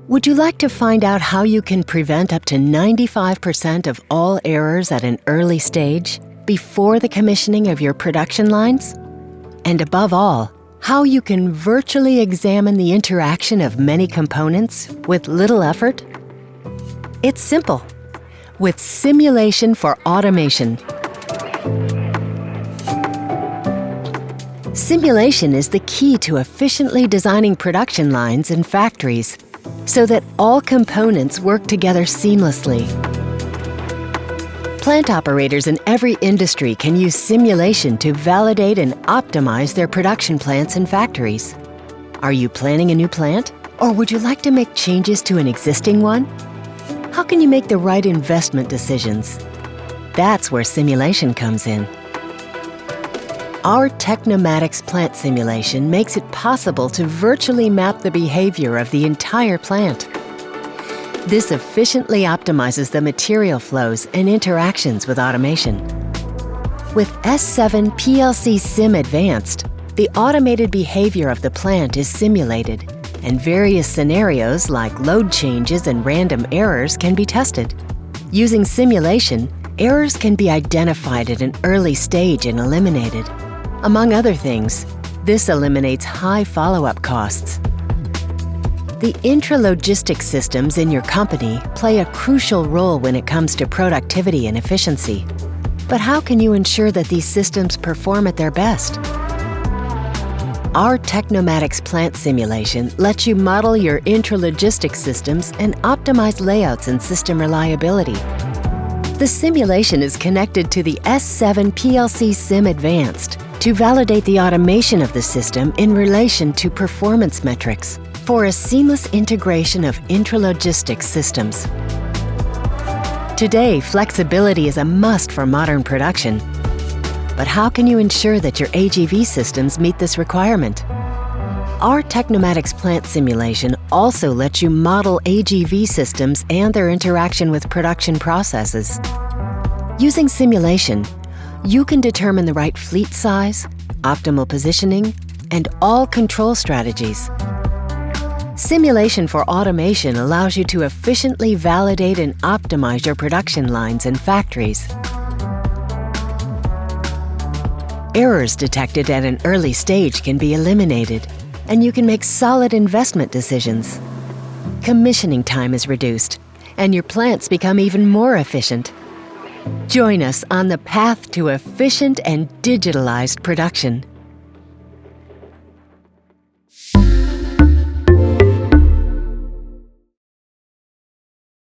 Would you like to find out how you can prevent up to 95% of all errors at an early stage before the commissioning of your production lines? And above all, how you can virtually examine the interaction of many components with little effort? It's simple. With Simulation for Automation. Simulation is the key to efficiently designing production lines in factories so that all components work together seamlessly. Plant operators in every industry can use simulation to validate and optimize their production plants and factories. Are you planning a new plant? Or would you like to make changes to an existing one? How can you make the right investment decisions? That's where simulation comes in. Our Tecnomatix Plant Simulation makes it possible to virtually map the behavior of the entire plant. This efficiently optimizes the material flows and interactions with automation. With S7 PLC Sim Advanced, the automated behavior of the plant is simulated, and various scenarios like load changes and random errors can be tested. Using simulation, errors can be identified at an early stage and eliminated. Among other things, this eliminates high follow-up costs. The intralogistics systems in your company play a crucial role when it comes to productivity and efficiency. But how can you ensure that these systems perform at their best? Our Tecnomatix Plant Simulation lets you model your intralogistics systems and optimize layouts and system reliability. The simulation is connected to the S7 PLC Sim Advanced to validate the automation of the system in relation to performance metrics for a seamless integration of intralogistics systems. Today, flexibility is a must for modern production. But how can you ensure that your AGV systems meet this requirement? Our Tecnomatix Plant Simulation also lets you model AGV systems and their interaction with production processes. Using simulation, you can determine the right fleet size, optimal positioning, and all control strategies. Simulation for Automation allows you to efficiently validate and optimize your production lines and factories. Errors detected at an early stage can be eliminated, and you can make solid investment decisions. Commissioning time is reduced, and your plants become even more efficient. Join us on the path to efficient and digitalized production.